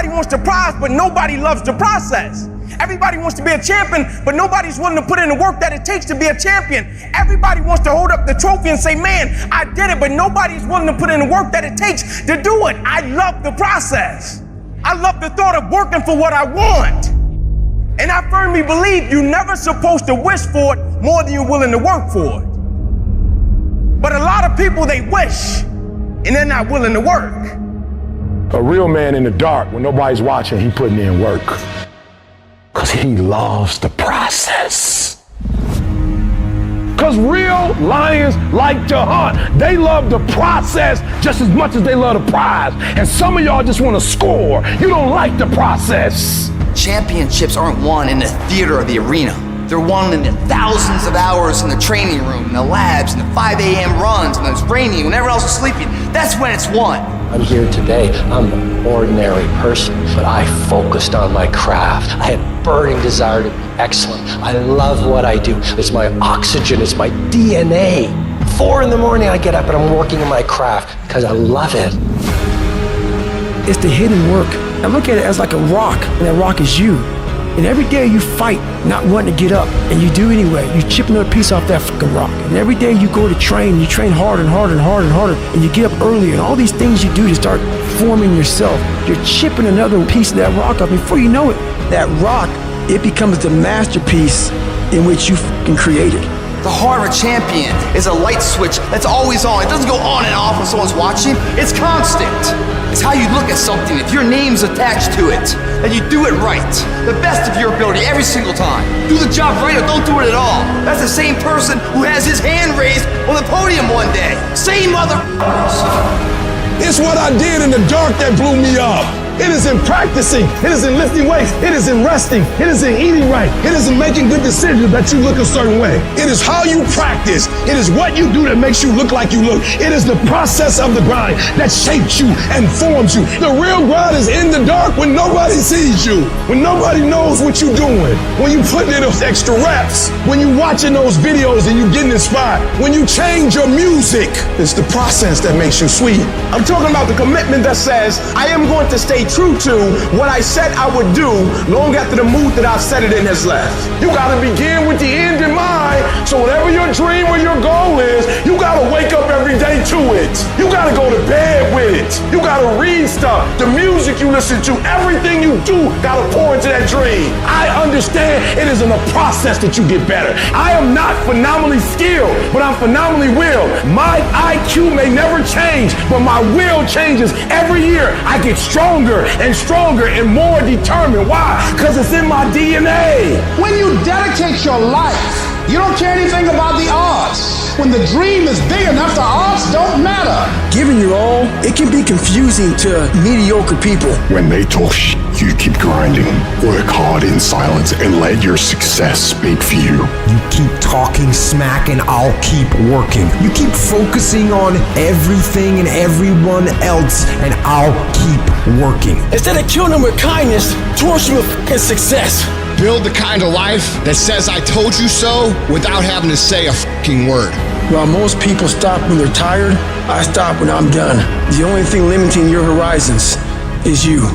Everybody wants the prize, but nobody loves the process. Everybody wants to be a champion, but nobody's willing to put in the work that it takes to be a champion. Everybody wants to hold up the trophy and say, man, I did it, but nobody's willing to put in the work that it takes to do it. I love the process. I love the thought of working for what I want. And I firmly believe you're never supposed to wish for it more than you're willing to work for it. But a lot of people, they wish, and they're not willing to work. A real man in the dark, when nobody's watching, he putting in work. Because he loves the process. Because real lions like to hunt. They love the process just as much as they love the prize. And some of y'all just want to score. You don't like the process. Championships aren't won in the theater or the arena. They're won in the thousands of hours in the training room, in the labs, in the 5 a.m. runs, when it's raining, when everyone else is sleeping. That's when it's won. I'm here today. I'm an ordinary person, but I focused on my craft. I had burning desire to be excellent. I love what I do. It's my oxygen, it's my DNA. 4 in the morning I get up and I'm working in my craft because I love it. It's the hidden work. I look at it as like a rock, and that rock is you. And every day you fight not wanting to get up, and you do anyway. You chip another piece off that fucking rock. And every day you go to train, you train harder and harder and harder and harder, and you get up earlier, and all these things you do to start forming yourself. You're chipping another piece of that rock up. Before you know it, that rock, it becomes the masterpiece in which you fucking created. The heart of a champion is a light switch that's always on. It doesn't go on and off when someone's watching. It's constant. It's how you look at something. If your name's attached to it, then you do it right. The best of your ability every single time. Do the job right or don't do it at all. That's the same person who has his hand raised on the podium one day. Same motherfuckers. It's what I did in the dark that blew me up. It is in practicing. It is in lifting weights. It is in resting. It is in eating right. It is in making good decisions that you look a certain way. It is how you practice. It is what you do that makes you look like you look. It is the process of the grind that shapes you and forms you. The real grind is in the dark when nobody sees you, when nobody knows what you're doing, when you putting in those extra reps, when you watching those videos and you getting inspired, when you change your music. It's the process that makes you sweet. I'm talking about the commitment that says, I am going to stay true to what I said I would do long after the mood that I've set it in has left. You gotta begin with the end in mind, so whatever your dream or your goal is, you gotta wake up every day to it. You gotta go to bed with it. You gotta read stuff. The music you listen to, everything you do gotta pour into that dream. I understand it is in the process that you get better. I am not phenomenally skilled, but I'm phenomenally willed. My IQ may never change, but my will changes every year. I get stronger and stronger and more determined. Why? Because it's in my DNA. When you dedicate your life, you don't care anything about the odds. When the dream is big enough, the odds don't matter. Giving your all, it can be confusing to mediocre people. When they talk shit, you keep grinding. Work hard in silence and let your success speak for you. You keep talking smack and I'll keep working. You keep focusing on everything and everyone else and I'll keep working. Instead of killing them with kindness, torch them with fucking success. Build the kind of life that says I told you so without having to say a fucking word. While most people stop when they're tired, I stop when I'm done. The only thing limiting your horizons is you.